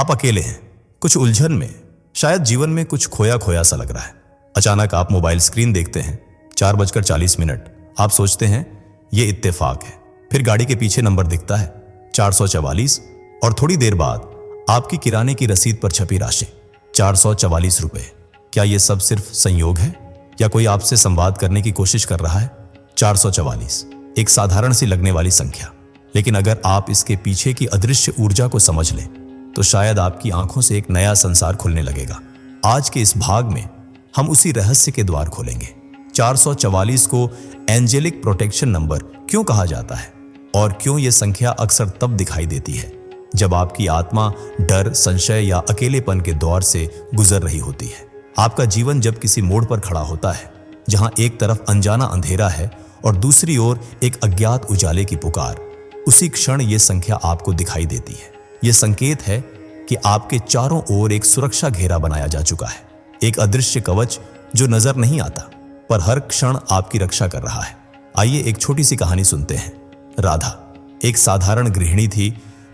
आप अकेले हैं, कुछ उलझन में, शायद जीवन में कुछ खोया खोया सा लग रहा है। अचानक आप मोबाइल स्क्रीन देखते हैं, 4:40। आप सोचते हैं ये इत्तेफाक है। फिर गाड़ी के पीछे नंबर दिखता है 444 और थोड़ी देर बाद आपकी किराने की रसीद पर छपी राशि 444 रुपए। क्या ये सब सिर्फ संयोग है या कोई आपसे संवाद करने की कोशिश कर रहा है? 444 एक साधारण सी लगने वाली संख्या, लेकिन अगर आप इसके पीछे की अदृश्य ऊर्जा को समझ लें तो शायद आपकी आंखों से एक नया संसार खुलने लगेगा। आज के इस भाग में हम उसी रहस्य के द्वार खोलेंगे। 444 को एंजेलिक प्रोटेक्शन नंबर क्यों कहा जाता है और क्यों यह संख्या अक्सर तब दिखाई देती है जब आपकी आत्मा डर, संशय या अकेलेपन के दौर से गुजर रही होती है। आपका जीवन जब किसी मोड़ पर खड़ा होता है जहां एक तरफ अनजाना अंधेरा है और दूसरी ओर एक अज्ञात उजाले की पुकार, उसी क्षण यह संख्या आपको दिखाई देती है। यह संकेत है कि आपके चारों ओर एक सुरक्षा घेरा बनाया जा चुका है, एक अदृश्य कवच जो नजर नहीं आता पर हर क्षण आपकी रक्षा कर रहा है। आइए एक छोटी सी कहानी सुनते हैं। राधा एक साधारण गृहिणी थी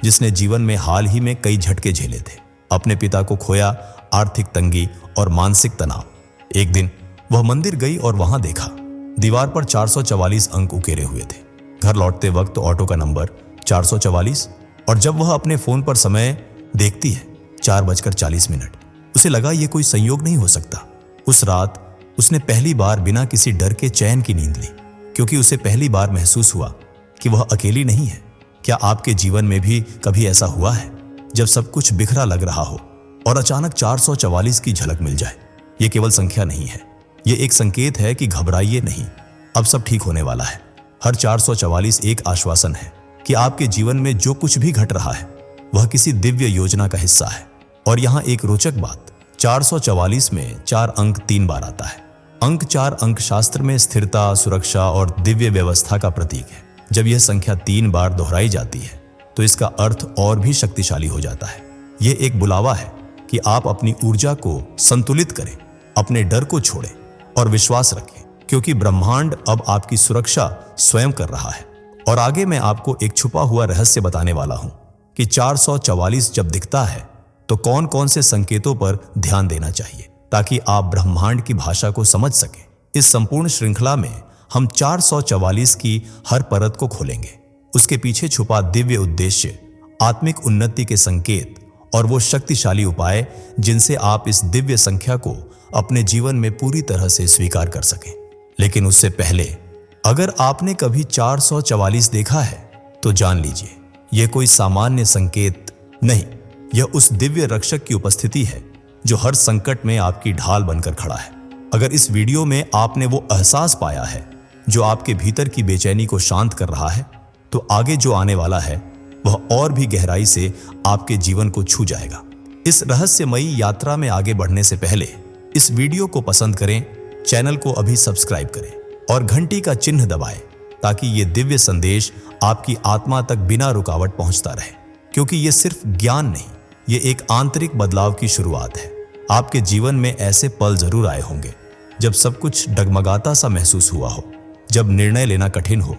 जिसने जीवन में हाल ही में कई झटके झेले थे। अपने पिता को खोया, आर्थिक तंगी और मानसिक तनाव। एक दिन वह मंदिर गई और वहां देखा दीवार पर 444 अंक उकेरे हुए थे। घर लौटते वक्त ऑटो का नंबर 444 और जब वह अपने फोन पर समय देखती है 4:40, उसे लगा यह कोई संयोग नहीं हो सकता। उस रात उसने पहली बार बिना किसी डर के चैन की नींद ली, क्योंकि उसे पहली बार महसूस हुआ कि वह अकेली नहीं है। क्या आपके जीवन में भी कभी ऐसा हुआ है जब सब कुछ बिखरा लग रहा हो और अचानक 444 की झलक मिल जाए? यह केवल संख्या नहीं है, यह एक संकेत है कि घबराइए नहीं, अब सब ठीक होने वाला है। हर 444 एक आश्वासन है कि आपके जीवन में जो कुछ भी घट रहा है वह किसी दिव्य योजना का हिस्सा है। और यहां एक रोचक बात, 444 में 4 अंक 3 बार आता है। अंक 4 अंक शास्त्र में स्थिरता, सुरक्षा और दिव्य व्यवस्था का प्रतीक है। जब यह संख्या 3 बार दोहराई जाती है तो इसका अर्थ और भी शक्तिशाली हो जाता है। यह एक बुलावा है कि आप अपनी ऊर्जा को संतुलित करें, अपने डर को छोड़ें और विश्वास रखें, क्योंकि ब्रह्मांड अब आपकी सुरक्षा स्वयं कर रहा है। और आगे मैं आपको एक छुपा हुआ रहस्य बताने वाला हूं कि 444 जब दिखता है तो कौन कौन से संकेतों पर ध्यान देना चाहिए ताकि आप ब्रह्मांड की भाषा को समझ सकें। इस संपूर्ण श्रृंखला में हम 444 की हर परत को खोलेंगे, उसके पीछे छुपा दिव्य उद्देश्य, आत्मिक उन्नति के संकेत और वो शक्तिशाली उपाय जिनसे आप इस दिव्य संख्या को अपने जीवन में पूरी तरह से स्वीकार कर सकें। लेकिन उससे पहले, अगर आपने कभी 444 देखा है तो जान लीजिए यह कोई सामान्य संकेत नहीं, यह उस दिव्य रक्षक की उपस्थिति है जो हर संकट में आपकी ढाल बनकर खड़ा है। अगर इस वीडियो में आपने वो एहसास पाया है जो आपके भीतर की बेचैनी को शांत कर रहा है, तो आगे जो आने वाला है वह और भी गहराई से आपके जीवन को छू जाएगा। इस रहस्यमयी यात्रा में आगे बढ़ने से पहले इस वीडियो को पसंद करें, चैनल को अभी सब्सक्राइब करें और घंटी का चिन्ह दबाएं ताकि ये दिव्य संदेश आपकी आत्मा तक बिना रुकावट पहुंचता रहे। क्योंकि ये सिर्फ ज्ञान नहीं, ये एक आंतरिक बदलाव की शुरुआत है। आपके जीवन में ऐसे पल जरूर आए होंगे जब सब कुछ डगमगाता सा महसूस हुआ हो, जब निर्णय लेना कठिन हो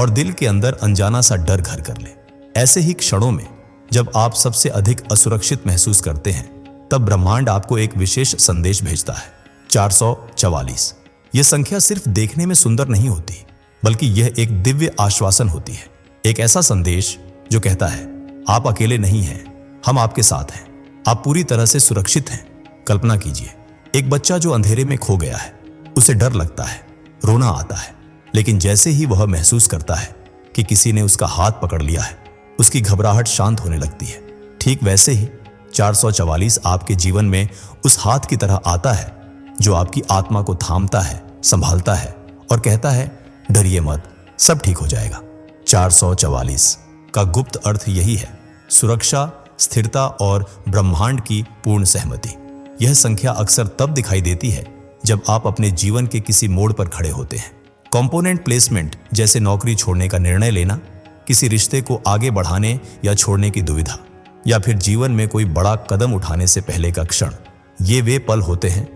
और दिल के अंदर अनजाना सा डर घर कर ले। ऐसे ही क्षणों में जब आप सबसे अधिक असुरक्षित महसूस करते हैं, तब ब्रह्मांड आपको एक विशेष संदेश भेजता है। 444 यह संख्या सिर्फ देखने में सुंदर नहीं होती, बल्कि यह एक दिव्य आश्वासन होती है। एक ऐसा संदेश जो कहता है आप अकेले नहीं हैं, हम आपके साथ हैं, आप पूरी तरह से सुरक्षित हैं। कल्पना कीजिए, एक बच्चा जो अंधेरे में खो गया है, उसे डर लगता है, रोना आता है, लेकिन जैसे ही वह महसूस करता है कि किसी ने उसका हाथ पकड़ लिया है, उसकी घबराहट शांत होने लगती है। ठीक वैसे ही 444 आपके जीवन में उस हाथ की तरह आता है जो आपकी आत्मा को थामता है, संभालता है और कहता है डरिए मत, सब ठीक हो जाएगा। 444 का गुप्त अर्थ यही है, सुरक्षा, स्थिरता और ब्रह्मांड की पूर्ण सहमति। यह संख्या अक्सर तब दिखाई देती है जब आप अपने जीवन के किसी मोड़ पर खड़े होते हैं। कंपोनेंट प्लेसमेंट जैसे नौकरी छोड़ने का निर्णय लेना, किसी रिश्ते को आगे बढ़ाने या छोड़ने की दुविधा, या फिर जीवन में कोई बड़ा कदम उठाने से पहले का क्षण। ये वे पल होते हैं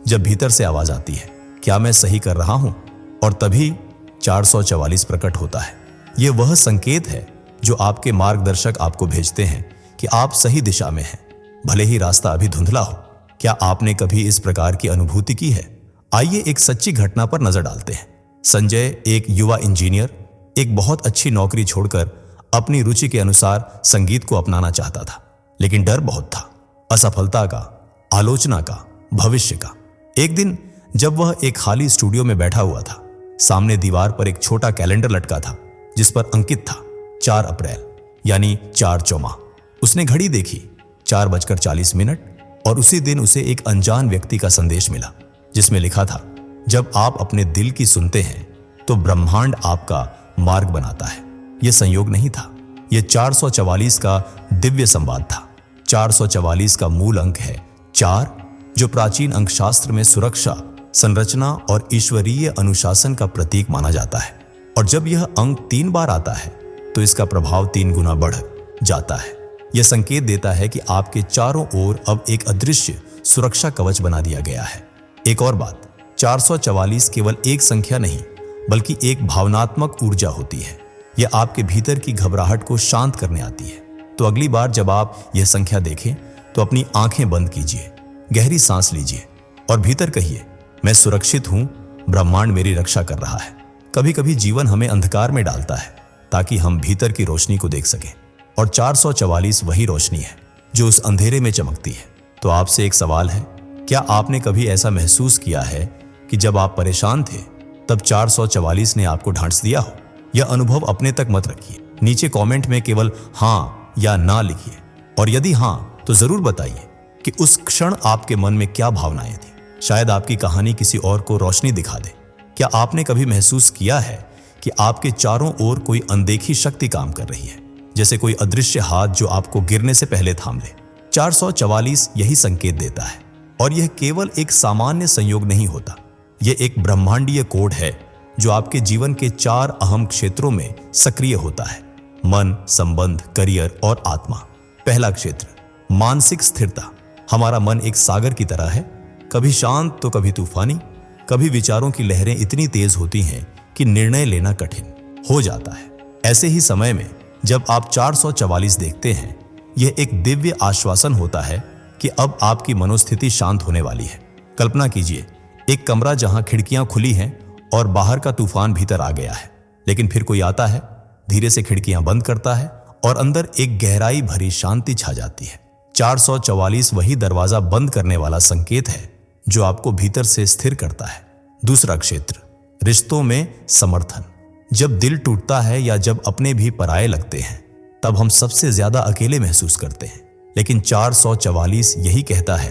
जब भीतर से आवाज आती है, क्या मैं सही कर रहा हूं? और तभी 444 प्रकट होता है। यह वह संकेत है जो आपके मार्गदर्शक आपको भेजते हैं कि आप सही दिशा में हैं। भले ही रास्ता अभी धुंधला हो। क्या आपने कभी इस प्रकार की अनुभूति की है? आइए एक सच्ची घटना पर नजर डालते हैं। संजय, एक युवा इंजीनियर, एक बहुत अच्छी नौकरी छोड़कर अपनी रुचि के अनुसार संगीत को अपनाना चाहता था, लेकिन डर बहुत था, असफलता का, आलोचना का, भविष्य का। एक दिन जब वह एक खाली स्टूडियो में बैठा हुआ था, सामने दीवार पर एक छोटा कैलेंडर लटका था जिस पर अंकित था 4 अप्रैल यानी 4 चौमाह। उसने घड़ी देखी, 4:40 और उसी दिन उसे एक अनजान व्यक्ति का संदेश मिला जिसमें लिखा था, जब आप अपने दिल की सुनते हैं तो ब्रह्मांड आपका मार्ग बनाता है। यह संयोग नहीं था, यह 444 का दिव्य संवाद था। 444 का मूल अंक है 4, जो प्राचीन अंकशास्त्र में सुरक्षा, संरचना और ईश्वरीय अनुशासन का प्रतीक माना जाता है। और जब यह अंक 3 बार आता है तो इसका प्रभाव 3 गुना बढ़ जाता है। यह संकेत देता है कि आपके चारों ओर अब एक अदृश्य सुरक्षा कवच बना दिया गया है। एक और बात, 444 केवल एक संख्या नहीं बल्कि एक भावनात्मक ऊर्जा होती है। यह आपके भीतर की घबराहट को शांत करने आती है। तो अगली बार जब आप यह संख्या देखें तो अपनी आंखें बंद कीजिए, गहरी सांस लीजिए और भीतर कहिए, मैं सुरक्षित हूं, ब्रह्मांड मेरी रक्षा कर रहा है। कभी कभी जीवन हमें अंधकार में डालता है ताकि हम भीतर की रोशनी को देख सकें, और 444 वही रोशनी है जो उस अंधेरे में चमकती है। तो आपसे एक सवाल है, क्या आपने कभी ऐसा महसूस किया है कि जब आप परेशान थे तब 444 ने आपको ढांढस दिया हो? यह अनुभव अपने तक मत रखिए। नीचे कमेंट में केवल हाँ या ना लिखिए, और यदि हाँ तो जरूर बताइए कि उस क्षण आपके मन में क्या भावनाएं थी। शायद आपकी कहानी किसी और को रोशनी दिखा दे। क्या आपने कभी महसूस किया है कि आपके चारों ओर कोई अनदेखी शक्ति काम कर रही है, जैसे कोई अदृश्य हाथ जो आपको गिरने से पहले थाम ले? 444 यही संकेत देता है, और यह केवल एक सामान्य संयोग नहीं होता। यह एक ब्रह्मांडीय कोड है जो आपके जीवन के 4 अहम क्षेत्रों में सक्रिय होता है: मन, संबंध, करियर और आत्मा। पहला क्षेत्र, मानसिक स्थिरता। हमारा मन एक सागर की तरह है, कभी शांत तो कभी तूफानी। कभी विचारों की लहरें इतनी तेज होती हैं कि निर्णय लेना कठिन हो जाता है। ऐसे ही समय में जब आप 444 देखते हैं, यह एक दिव्य आश्वासन होता है कि अब आपकी मनोस्थिति शांत होने वाली है। कल्पना कीजिए, एक कमरा जहां खिड़कियां खुली हैं और बाहर का तूफान भीतर आ गया है, लेकिन फिर कोई आता है, धीरे से खिड़कियां बंद करता है और अंदर एक गहराई भरी शांति छा जाती है। 444 वही दरवाजा बंद करने वाला संकेत है जो आपको भीतर से स्थिर करता है। दूसरा क्षेत्र, रिश्तों में समर्थन। जब दिल टूटता है या जब अपने भी पराये लगते हैं, तब हम सबसे ज्यादा अकेले महसूस करते हैं। लेकिन 444 यही कहता है,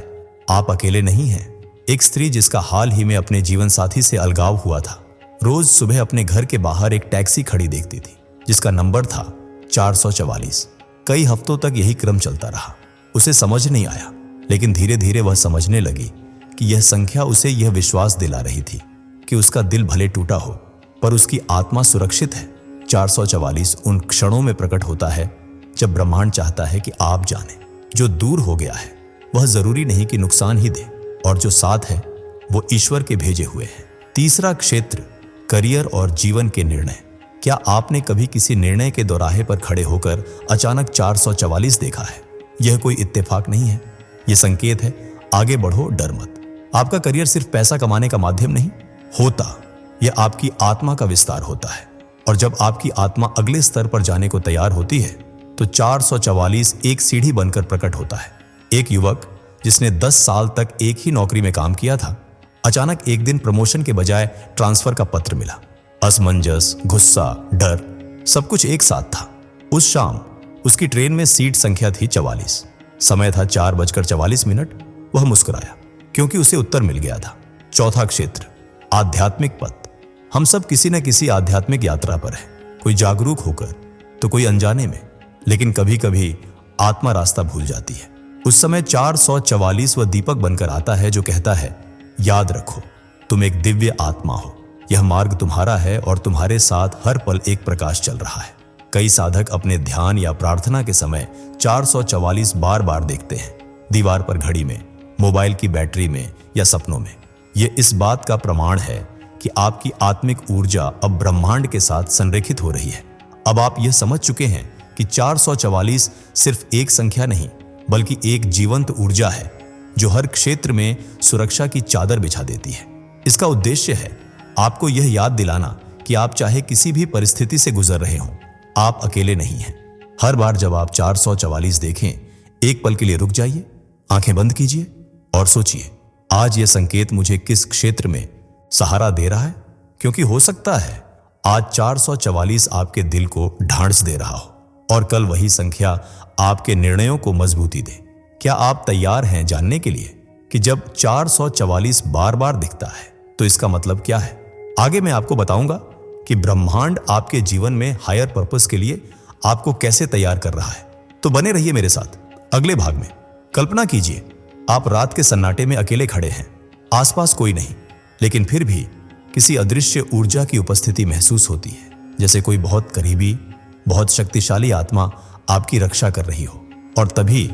आप अकेले नहीं हैं। एक स्त्री जिसका हाल ही में अपने जीवन साथी से अलगाव हुआ था, रोज सुबह अपने घर के बाहर एक टैक्सी खड़ी देखती थी जिसका नंबर था 444। कई हफ्तों तक यही क्रम चलता रहा। उसे समझ नहीं आया, लेकिन धीरे धीरे वह समझने लगी कि यह संख्या उसे यह विश्वास दिला रही थी कि उसका दिल भले टूटा हो पर उसकी आत्मा सुरक्षित है। 444 उन क्षणों में प्रकट होता है जब ब्रह्मांड चाहता है कि आप जानें, जो दूर हो गया है वह जरूरी नहीं कि नुकसान ही दे, और जो साथ है वो ईश्वर के भेजे हुए हैं। तीसरा क्षेत्र, करियर और जीवन के निर्णय। क्या आपने कभी किसी निर्णय के दोराहे पर खड़े होकर अचानक 444 देखा है? यह कोई इत्तेफाक नहीं है, यह संकेत है, आगे बढ़ो, डर मत। आपका करियर सिर्फ पैसा कमाने का माध्यम नहीं होता, यह आपकी आत्मा का विस्तार होता है। और जब आपकी आत्मा अगले स्तर पर जाने को तैयार होती है तो 444 एक सीढ़ी बनकर प्रकट होता है। एक युवक जिसने 10 साल तक एक ही नौकरी में काम किया था, अचानक एक दिन प्रमोशन के बजाय ट्रांसफर का पत्र मिला। असमंजस, गुस्सा, डर, सब कुछ एक साथ था। उस शाम उसकी ट्रेन में सीट संख्या थी 44। समय था 4:44। वह मुस्कुराया क्योंकि उसे उत्तर मिल गया था। चौथा क्षेत्र, आध्यात्मिक पथ। हम सब किसी न किसी आध्यात्मिक यात्रा पर है, कोई जागरूक होकर तो कोई अनजाने में। लेकिन कभी कभी आत्मा रास्ता भूल जाती है। उस समय 444 वह दीपक बनकर आता है जो कहता है, याद रखो, तुम एक दिव्य आत्मा हो। यह मार्ग तुम्हारा है और तुम्हारे साथ हर पल एक प्रकाश चल रहा है। कई साधक अपने ध्यान या प्रार्थना के समय 444 बार बार देखते हैं, दीवार पर, घड़ी में, मोबाइल की बैटरी में या सपनों में। यह इस बात का प्रमाण है कि आपकी आत्मिक ऊर्जा अब ब्रह्मांड के साथ संरेखित हो रही है। अब आप यह समझ चुके हैं कि 444 सिर्फ एक संख्या नहीं बल्कि एक जीवंत ऊर्जा है जो हर क्षेत्र में सुरक्षा की चादर बिछा देती है। इसका उद्देश्य है आपको यह याद दिलाना कि आप चाहे किसी भी परिस्थिति से गुजर रहे हों, आप अकेले नहीं हैं। हर बार जब आप 444 देखें, एक पल के लिए रुक जाइए, आंखें बंद कीजिए और सोचिए, आज यह संकेत मुझे किस क्षेत्र में सहारा दे रहा है? क्योंकि हो सकता है आज 444 आपके दिल को ढांढस दे रहा हो और कल वही संख्या आपके निर्णयों को मजबूती दे। क्या आप तैयार हैं जानने के लिए कि जब 444 बार बार दिखता है तो इसका मतलब क्या है? आगे मैं आपको बताऊंगा कि ब्रह्मांड आपके जीवन में हायर पर्पस के लिए आपको कैसे तैयार कर रहा है। तो बने रहिए मेरे साथ अगले भाग में। कल्पना कीजिए आप रात के सन्नाटे में अकेले खड़े हैं, आसपास कोई नहीं, लेकिन फिर भी किसी अदृश्य ऊर्जा की उपस्थिति महसूस होती है, जैसे कोई बहुत करीबी, बहुत शक्तिशाली आत्मा आपकी रक्षा कर रही हो। और तभी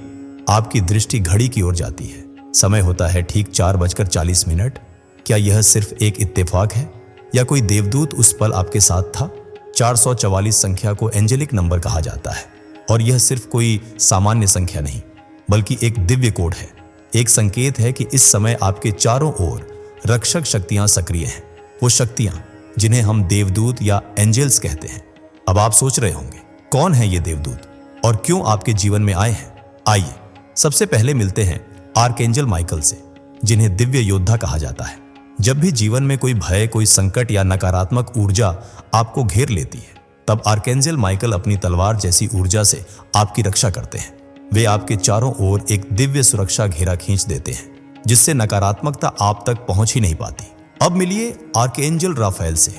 आपकी दृष्टि घड़ी की ओर जाती है। समय होता है ठीक 4:40। क्या यह सिर्फ एक इत्तेफाक है या कोई देवदूत उस पल आपके साथ था? 444 संख्या को एंजेलिक नंबर कहा जाता है और यह सिर्फ कोई सामान्य संख्या नहीं, बल्कि एक दिव्य कोड है। एक संकेत है कि इस समय आपके चारों ओर रक्षक शक्तियां सक्रिय हैं, वो शक्तियां जिन्हें हम देवदूत या एंजल्स कहते हैं। अब आप सोच रहे होंगे, कौन है ये देवदूत और क्यों आपके जीवन में आए हैं? आइए सबसे पहले मिलते हैं आर्कएंजल माइकल से, जिन्हें दिव्य योद्धा कहा जाता है। जब भी जीवन में कोई भय, कोई संकट या नकारात्मक ऊर्जा आपको घेर लेती है, तब आर्कएंजल माइकल अपनी तलवार जैसी ऊर्जा से आपकी रक्षा करते हैं। वे आपके चारों ओर एक दिव्य सुरक्षा घेरा खींच देते हैं, जिससे नकारात्मकता आप तक पहुंच ही नहीं पाती। अब मिलिए आर्कएंजल राफेल से।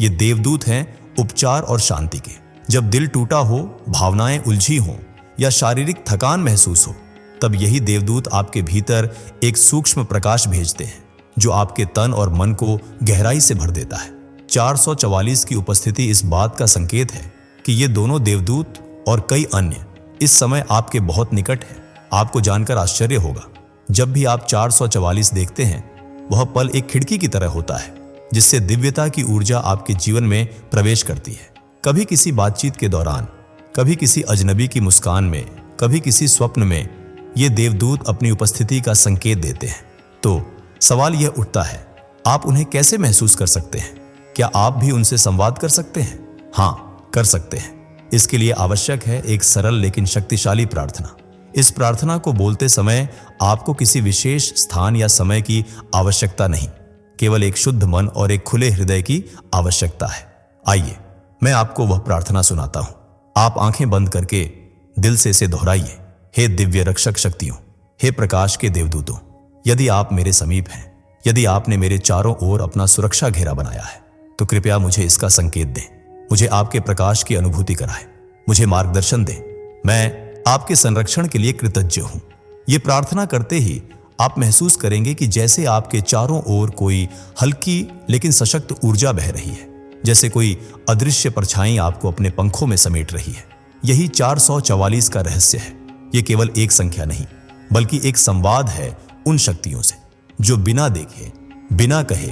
ये देवदूत हैं उपचार और शांति के। जब दिल टूटा हो, भावनाएं उलझी हों या शारीरिक थकान महसूस हो, तब यही देवदूत आपके भीतर एक सूक्ष्म प्रकाश भेजते हैं जो आपके तन और मन को गहराई से भर देता है। 444 की उपस्थिति इस बात का संकेत है कि ये दोनों देवदूत और कई अन्य इस समय आपके बहुत निकट हैं। आपको जानकर आश्चर्य होगा, जब भी आप 444 देखते हैं, वह पल एक खिड़की की तरह होता है जिससे दिव्यता की ऊर्जा आपके जीवन में प्रवेश करती है। कभी किसी बातचीत के दौरान, कभी किसी अजनबी की मुस्कान में, कभी किसी स्वप्न में ये देवदूत अपनी उपस्थिति का संकेत देते हैं। तो सवाल यह उठता है, आप उन्हें कैसे महसूस कर सकते हैं? क्या आप भी उनसे संवाद कर सकते हैं? हाँ, कर सकते हैं। इसके लिए आवश्यक है एक सरल लेकिन शक्तिशाली प्रार्थना। इस प्रार्थना को बोलते समय आपको किसी विशेष स्थान या समय की आवश्यकता नहीं, केवल एक शुद्ध मन और एक खुले हृदय की आवश्यकता है। आइए मैं आपको वह प्रार्थना सुनाता हूं। आप आंखें बंद करके दिल से इसे दोहराइए। हे दिव्य रक्षक शक्तियों, हे प्रकाश के देवदूतों, यदि आप मेरे समीप हैं, यदि आपने मेरे चारों ओर अपना सुरक्षा घेरा बनाया है, तो कृपया मुझे इसका संकेत दें। मुझे आपके प्रकाश की अनुभूति कराएं, मुझे मार्गदर्शन दें। मैं आपके संरक्षण के लिए कृतज्ञ हूं। ये प्रार्थना करते ही आप महसूस करेंगे कि जैसे आपके चारों ओर कोई हल्की लेकिन सशक्त ऊर्जा बह रही है, जैसे कोई अदृश्य परछाई आपको अपने पंखों में समेट रही है। यही 444 का रहस्य है। ये केवल एक संख्या नहीं, बल्कि एक संवाद है उन शक्तियों से जो बिना देखे, बिना कहे,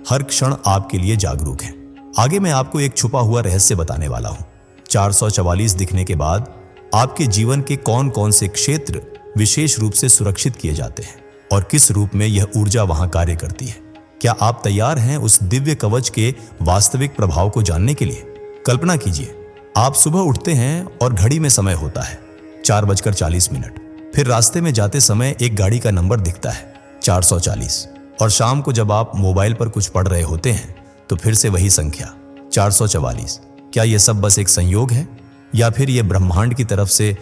हर क्षण आपके लिए जागरूक हैं। आगे मैं आपको एक छुपा हुआ रहस्य बताने वाला हूं। 444 दिखने के बाद आपके जीवन के कौन कौन से क्षेत्र विशेष रूप से सुरक्षित किए जाते हैं और किस रूप में यह ऊर्जा वहां कार्य करती है। क्या आप तैयार हैं उस दिव्य कवच के वास्तविक प्रभाव को जानने के लिए? कल्पना कीजिए, आप सुबह उठते हैं और घड़ी में समय होता है 4:40। फिर रास्ते में जाते समय एक गाड़ी का नंबर दिखता है 440, और शाम को जब आप मोबाइल पर कुछ पढ़ रहे होते हैं तो फिर से वही संख्या 444। क्या यह सब बस एक संयोग है या फिर यह ब्रह्मांड की तरफ से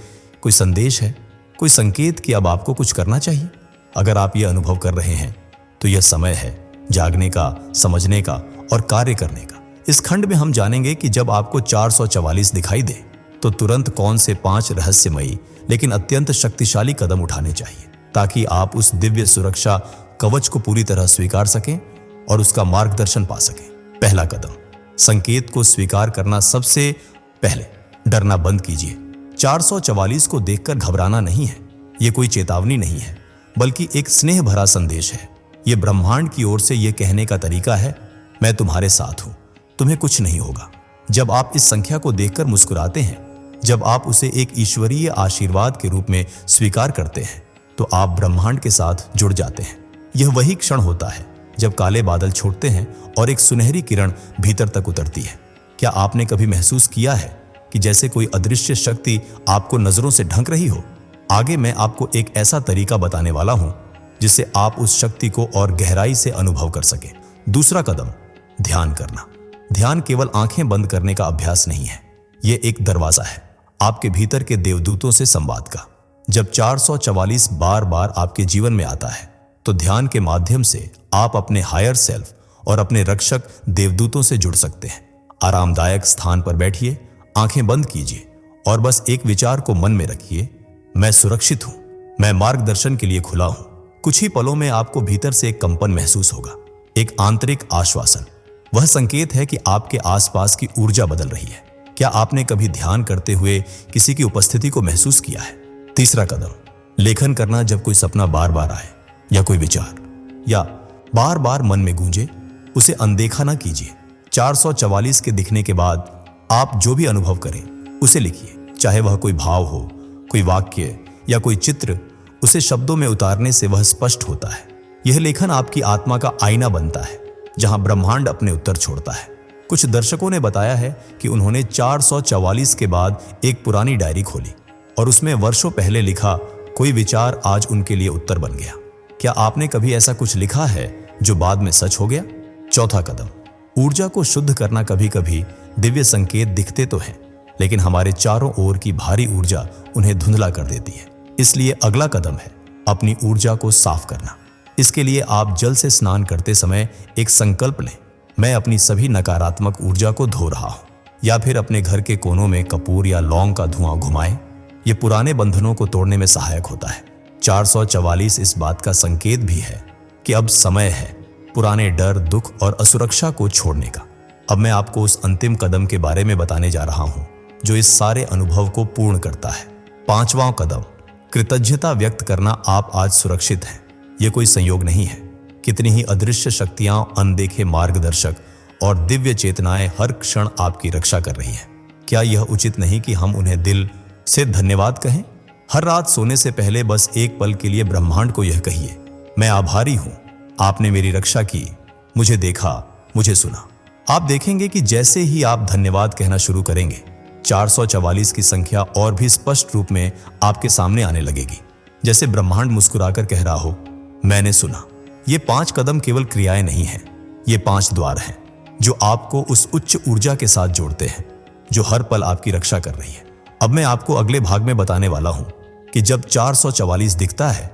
कोई संदेश है, कोई संकेत कि अब आपको कुछ करना चाहिए? अगर आप यह अनुभव कर रहे हैं तो यह समय है जागने का, समझने का और कार्य करने का। इस खंड में हम जानेंगे कि जब आपको 444 दिखाई दे तो तुरंत कौन से 5 रहस्यमयी लेकिन अत्यंत शक्तिशाली कदम उठाने चाहिए ताकि आप उस दिव्य सुरक्षा कवच को पूरी तरह स्वीकार सकें और उसका मार्गदर्शन पा सकें। पहला कदम, संकेत को स्वीकार करना। सबसे पहले डरना बंद कीजिए। 444 को देखकर घबराना नहीं है, यह कोई चेतावनी नहीं है, बल्कि एक स्नेह भरा संदेश है। यह ब्रह्मांड की ओर से यह कहने का तरीका है, मैं तुम्हारे साथ हूं, तुम्हें कुछ नहीं होगा। जब आप इस संख्या को देखकर मुस्कुराते हैं, जब आप उसे एक ईश्वरीय आशीर्वाद के रूप में स्वीकार करते हैं तो आप ब्रह्मांड के साथ जुड़ जाते हैं। यह वही क्षण होता है जब काले बादल छूटते हैं और एक सुनहरी किरण भीतर तक उतरती है। क्या आपने कभी महसूस किया है कि जैसे कोई अदृश्य शक्ति आपको नजरों से ढक रही हो? आगे मैं आपको एक ऐसा तरीका बताने वाला हूं जिससे आप उस शक्ति को और गहराई से अनुभव कर सके। दूसरा कदम, ध्यान करना। ध्यान केवल आंखें बंद करने का अभ्यास नहीं है, यह एक दरवाजा है आपके भीतर के देवदूतों से संवाद का। जब 444 बार बार आपके जीवन में आता है तो ध्यान के माध्यम से आप अपने हायर सेल्फ और अपने रक्षक देवदूतों से जुड़ सकते हैं। आरामदायक स्थान पर बैठिए, आंखें बंद कीजिए और बस एक विचार को मन में रखिए, मैं सुरक्षित हूं, मैं मार्गदर्शन के लिए खुला हूं। कुछ ही पलों में आपको भीतर से एक कंपन महसूस होगा, एक आंतरिक आश्वासन। वह संकेत है कि आपके आसपास की ऊर्जा बदल रही है। क्या आपने कभी ध्यान करते हुए किसी की उपस्थिति को महसूस किया है? तीसरा कदम, लेखन करना। जब कोई सपना बार बार आए या कोई विचार या बार बार मन में गूंजे, उसे अनदेखा ना कीजिए। 444 के दिखने के बाद आप जो भी अनुभव करें उसे लिखिए, चाहे वह कोई भाव हो, कोई वाक्य या कोई चित्र। उसे शब्दों में उतारने से वह स्पष्ट होता है। यह लेखन आपकी आत्मा का आईना बनता है जहां ब्रह्मांड अपने उत्तर छोड़ता है। कुछ दर्शकों ने बताया है कि उन्होंने 444 के बाद एक पुरानी डायरी खोली और उसमें वर्षों पहले लिखा कोई विचार आज उनके लिए उत्तर बन गया। क्या आपने कभी ऐसा कुछ लिखा है जो बाद में सच हो गया? चौथा कदम, ऊर्जा को शुद्ध करना। कभी कभी दिव्य संकेत दिखते तो हैं, लेकिन हमारे चारों ओर की भारी ऊर्जा उन्हें धुंधला कर देती है। इसलिए अगला कदम है अपनी ऊर्जा को साफ करना। इसके लिए आप जल से स्नान करते समय एक संकल्प लें, मैं अपनी सभी नकारात्मक ऊर्जा को धो रहा हूं। या फिर अपने घर के कोनों में कपूर या लौंग का धुआं घुमाएं। यह पुराने बंधनों को तोड़ने में सहायक होता है। 444 इस बात का संकेत भी है कि अब समय है पुराने डर, दुख और असुरक्षा को छोड़ने का। अब मैं आपको उस अंतिम कदम के बारे में बताने जा रहा हूं जो इस सारे अनुभव को पूर्ण करता है। पांचवां कदम, कृतज्ञता व्यक्त करना। आप आज सुरक्षित हैं, यह कोई संयोग नहीं है। कितनी ही अदृश्य शक्तियां, अनदेखे मार्गदर्शक और दिव्य चेतनाएं हर क्षण आपकी रक्षा कर रही है। क्या यह उचित नहीं कि हम उन्हें दिल से धन्यवाद कहें? हर रात सोने से पहले बस एक पल के लिए ब्रह्मांड को यह कहिए, मैं आभारी हूं, आपने मेरी रक्षा की, मुझे देखा, मुझे सुना। आप देखेंगे कि जैसे ही आप धन्यवाद कहना शुरू करेंगे, 444 की संख्या और भी स्पष्ट रूप में आपके सामने आने लगेगी, जैसे ब्रह्मांड मुस्कुराकर कह रहा हो, मैंने सुना। ये 5 कदम केवल क्रियाएं नहीं हैं, ये 5 द्वार हैं जो आपको उस उच्च ऊर्जा के साथ जोड़ते हैं जो हर पल आपकी रक्षा कर रही है। अब मैं आपको अगले भाग में बताने वाला हूं कि जब 444 दिखता है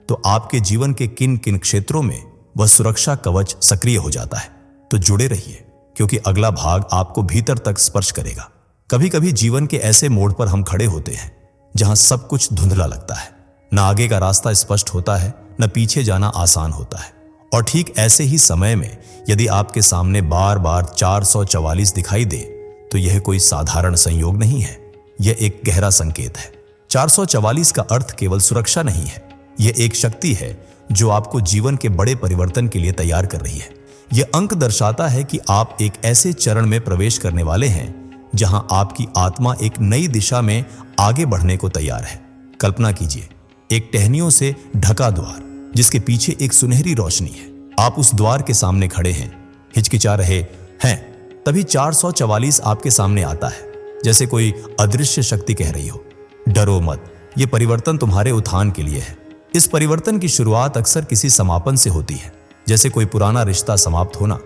तो आपके जीवन के किन किन क्षेत्रों में वह सुरक्षा कवच सक्रिय हो जाता है। तो जुड़े रहिए, क्योंकि अगला भाग आपको भीतर तक स्पर्श करेगा। कभी कभी जीवन के ऐसे मोड़ पर हम खड़े होते हैं जहां सब कुछ धुंधला लगता है, न आगे का रास्ता स्पष्ट होता है, न पीछे जाना आसान होता है। और ठीक ऐसे ही समय में यदि आपके सामने बार बार 444 दिखाई दे तो यह कोई साधारण संयोग नहीं है, यह एक गहरा संकेत है। 444 का अर्थ केवल सुरक्षा नहीं है, यह एक शक्ति है जो आपको जीवन के बड़े परिवर्तन के लिए तैयार कर रही है। यह अंक दर्शाता है कि आप एक ऐसे चरण में प्रवेश करने वाले हैं जहां आपकी आत्मा एक नई दिशा में आगे बढ़ने को तैयार है। कल्पना कीजिए, एक टहनियों से ढका द्वार जिसके पीछे एक सुनहरी रोशनी है। आप उस द्वार के सामने खड़े हैं, हिचकिचा रहे हैं, तभी 444 आपके सामने आता है, जैसे कोई अदृश्य शक्ति कह रही हो, डरो मत, यह परिवर्तन तुम्हारे उत्थान के लिए है। इस परिवर्तन की शुरुआत अक्सर किसी समापन से होती है, जैसे कोई पुराना रिश्ता समाप्त होना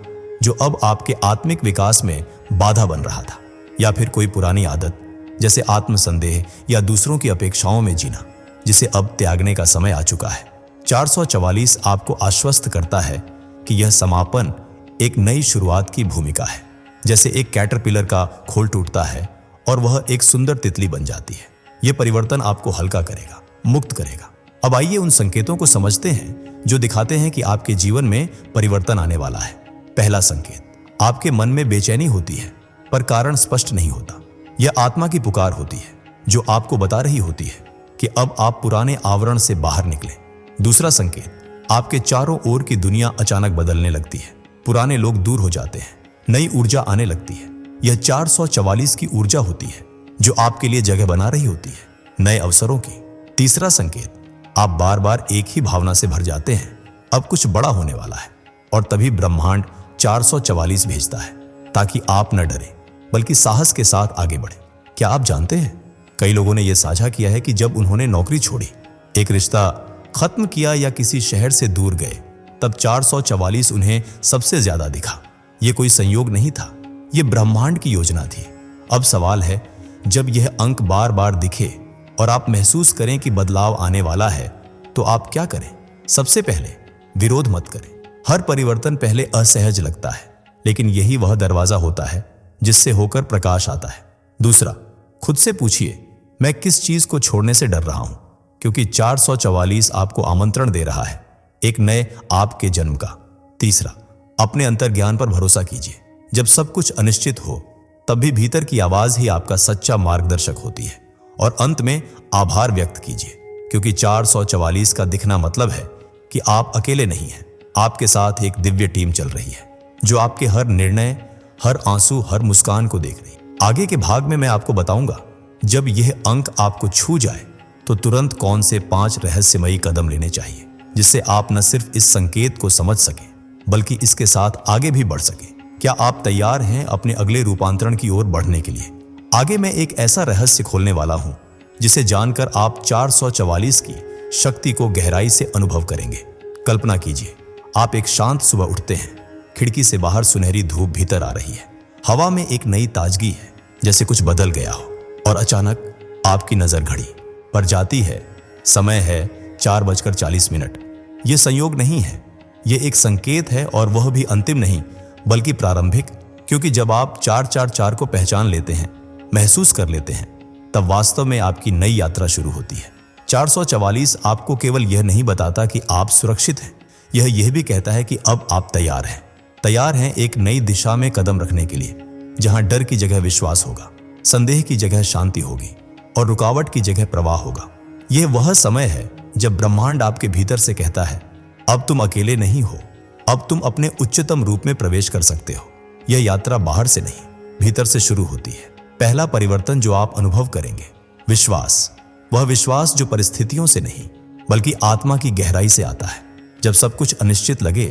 जो अब आपके आत्मिक विकास में बाधा बन रहा था, या फिर कोई पुरानी आदत जैसे आत्मसंदेह या दूसरों की अपेक्षाओं में जीना जिसे अब त्यागने का समय आ चुका है। 444 आपको आश्वस्त करता है कि यह समापन एक नई शुरुआत की भूमिका है, जैसे एक कैटरपिलर का खोल टूटता है और वह एक सुंदर तितली बन जाती है। यह परिवर्तन आपको हल्का करेगा, मुक्त करेगा। अब आइए उन संकेतों को समझते हैं जो दिखाते हैं कि आपके जीवन में परिवर्तन आने वाला है। पहला संकेत, आपके मन में बेचैनी होती है पर कारण स्पष्ट नहीं होता। यह आत्मा की पुकार होती है जो आपको बता रही होती है कि अब आप पुराने आवरण से बाहर निकले। दूसरा संकेत, आपके चारों ओर की दुनिया अचानक बदलने लगती है, पुराने लोग दूर हो जाते हैं, नई ऊर्जा आने लगती है। यह 444 की ऊर्जा होती है जो आपके लिए जगह बना रही होती है, नए अवसरों की। तीसरा संकेत, आप बार बार एक ही भावना से भर जाते हैं, अब कुछ बड़ा होने वाला है, और तभी ब्रह्मांड 444 भेजता है ताकि आप न डरें बल्कि साहस के साथ आगे बढ़ें। क्या आप जानते हैं, कई लोगों ने यह साझा किया है कि जब उन्होंने नौकरी छोड़ी, एक रिश्ता खत्म किया या किसी शहर से दूर गए, तब 444 उन्हें सबसे ज्यादा दिखा। यह कोई संयोग नहीं था, यह ब्रह्मांड की योजना थी। अब सवाल है, जब यह अंक बार बार दिखे और आप महसूस करें कि बदलाव आने वाला है, तो आप क्या करें? सबसे पहले विरोध मत करें। हर परिवर्तन पहले असहज लगता है, लेकिन यही वह दरवाजा होता है जिससे होकर प्रकाश आता है। दूसरा, खुद से पूछिए, मैं किस चीज को छोड़ने से डर रहा हूं? क्योंकि 444 आपको आमंत्रण दे रहा है एक नए आपके जन्म का। तीसरा, अपने अंतर्ज्ञान पर भरोसा कीजिए। जब सब कुछ अनिश्चित हो, तब भी भीतर की आवाज ही आपका सच्चा मार्गदर्शक होती है। और अंत में आभार व्यक्त कीजिए, क्योंकि 444 का दिखना मतलब है कि आप अकेले नहीं हैं। आपके साथ एक दिव्य टीम चल रही है जो आपके हर निर्णय, हर आंसू, हर मुस्कान को देख रही है। आगे के भाग में मैं आपको बताऊंगा, जब यह अंक आपको छू जाए तो तुरंत कौन से 5 रहस्यमयी कदम लेने चाहिए, जिससे आप न सिर्फ इस संकेत को समझ सकें बल्कि इसके साथ आगे भी बढ़ सकें। क्या आप तैयार हैं अपने अगले रूपांतरण की ओर बढ़ने के लिए? आगे मैं एक ऐसा रहस्य खोलने वाला हूं जिसे जानकर आप 444 की शक्ति को गहराई से अनुभव करेंगे। कल्पना कीजिए, आप एक शांत सुबह उठते हैं, खिड़की से बाहर सुनहरी धूप भीतर आ रही है, हवा में एक नई ताजगी है, जैसे कुछ बदल गया हो। और अचानक आपकी नजर घड़ी पर जाती है। समय है 4:40। यह संयोग नहीं है, यह एक संकेत है, और वह भी अंतिम नहीं बल्कि प्रारंभिक। क्योंकि जब आप 444 को पहचान लेते हैं, महसूस कर लेते हैं, तब वास्तव में आपकी नई यात्रा शुरू होती है। 444 आपको केवल यह नहीं बताता कि आप सुरक्षित हैं, यह भी कहता है कि अब आप तैयार हैं एक नई दिशा में कदम रखने के लिए, जहां डर की जगह विश्वास होगा, संदेह की जगह शांति होगी और रुकावट की जगह प्रवाह होगा। यह वह समय है जब ब्रह्मांड आपके भीतर से कहता है, अब तुम अकेले नहीं हो, अब तुम अपने उच्चतम रूप में प्रवेश कर सकते हो। यह यात्रा बाहर से नहीं, भीतर से शुरू होती है। पहला परिवर्तन जो आप अनुभव करेंगे, विश्वास। वह विश्वास जो परिस्थितियों से नहीं बल्कि आत्मा की गहराई से आता है। जब सब कुछ अनिश्चित लगे,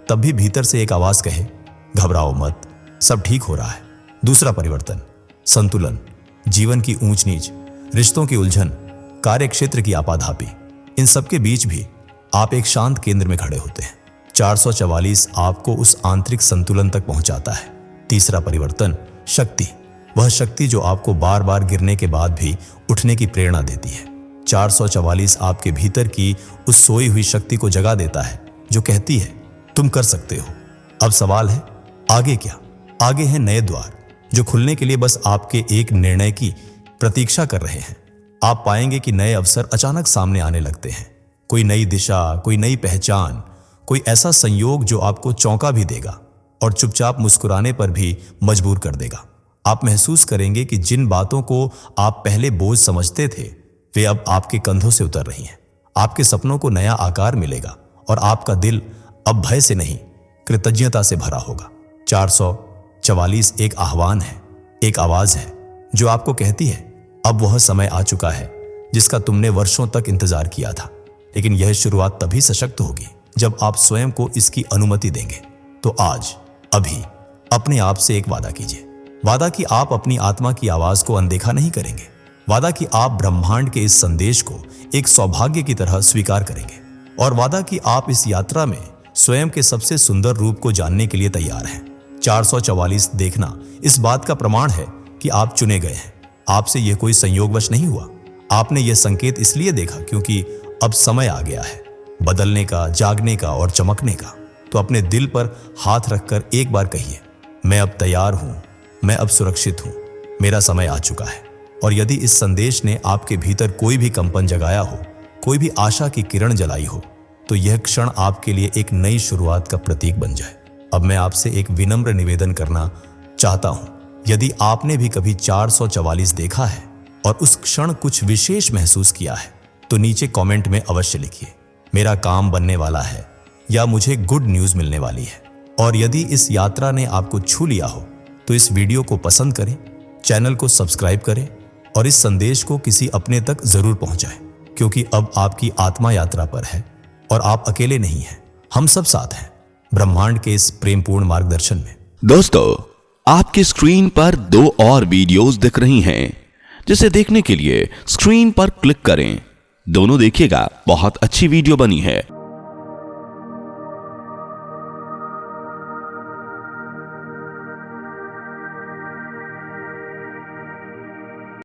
तब भी भीतर से एक आवाज कहे, घबराओ मत, सब ठीक हो रहा है। दूसरा परिवर्तन, संतुलन। जीवन की ऊंच नीच, रिश्तों की उलझन, कार्यक्षेत्र की आपाधापी, इन सबके बीच भी आप एक शांत केंद्र में खड़े होते हैं। 444 आपको उस आंतरिक संतुलन तक पहुंचाता है। तीसरा परिवर्तन, शक्ति। वह शक्ति जो आपको बार बार गिरने के बाद भी उठने की प्रेरणा देती है। 444 आपके भीतर की उस सोई हुई शक्ति को जगा देता है जो कहती है, तुम कर सकते हो। अब सवाल है, आगे क्या? आगे हैं नए द्वार जो खुलने के लिए बस आपके एक निर्णय की प्रतीक्षा कर रहे हैं। आप पाएंगे कि नए अवसर अचानक सामने आने लगते हैं। कोई नई दिशा, कोई नई पहचान, कोई ऐसा संयोग जो आपको चौंका भी देगा और चुपचाप मुस्कुराने पर भी मजबूर कर देगा। आप महसूस करेंगे कि जिन बातों को आप पहले बोझ समझते थे, वे अब आपके कंधों से उतर रही हैं। आपके सपनों को नया आकार मिलेगा और आपका दिल अब भय से नहीं, कृतज्ञता से भरा होगा। 444 एक आह्वान है, एक आवाज है जो आपको कहती है, अब वह समय आ चुका है जिसका तुमने वर्षों तक इंतजार किया था। लेकिन यह शुरुआत तभी सशक्त होगी जब आप स्वयं को इसकी अनुमति देंगे। तो आज, अभी अपने आप से एक वादा कीजिए। वादा कि आप अपनी आत्मा की आवाज को अनदेखा नहीं करेंगे। वादा कि आप ब्रह्मांड के इस संदेश को एक सौभाग्य की तरह स्वीकार करेंगे। और वादा कि आप इस यात्रा में स्वयं के सबसे सुंदर रूप को जानने के लिए तैयार हैं। 444 देखना इस बात का प्रमाण है कि आप चुने गए हैं। आपसे यह कोई संयोगवश नहीं हुआ। आपने यह संकेत इसलिए देखा क्योंकि अब समय आ गया है बदलने का, जागने का और चमकने का। तो अपने दिल पर हाथ रखकर एक बार कहिए, मैं अब तैयार हूं, मैं अब सुरक्षित हूं, मेरा समय आ चुका है। और यदि इस संदेश ने आपके भीतर कोई भी कंपन जगाया हो, कोई भी आशा की किरण जलाई हो, तो यह क्षण आपके लिए एक नई शुरुआत का प्रतीक बन जाए। अब मैं आपसे एक विनम्र निवेदन करना चाहता हूं। यदि आपने भी कभी 444 देखा है और उस क्षण कुछ विशेष महसूस किया है, तो नीचे कमेंट में अवश्य लिखिए, मेरा काम बनने वाला है या मुझे गुड न्यूज मिलने वाली है। और यदि इस यात्रा ने आपको छू लिया हो, तो इस वीडियो को पसंद करें, चैनल को सब्सक्राइब करें और इस संदेश को किसी अपने तक जरूर पहुंचाएं, क्योंकि अब आपकी आत्मा यात्रा पर है और आप अकेले नहीं हैं, हम सब साथ हैं ब्रह्मांड के इस प्रेमपूर्ण मार्गदर्शन में। दोस्तों, आपकी स्क्रीन पर 2 और वीडियोस दिख रही हैं, जिसे देखने के लिए स्क्रीन पर क्लिक करें। दोनों देखिएगा, बहुत अच्छी वीडियो बनी है।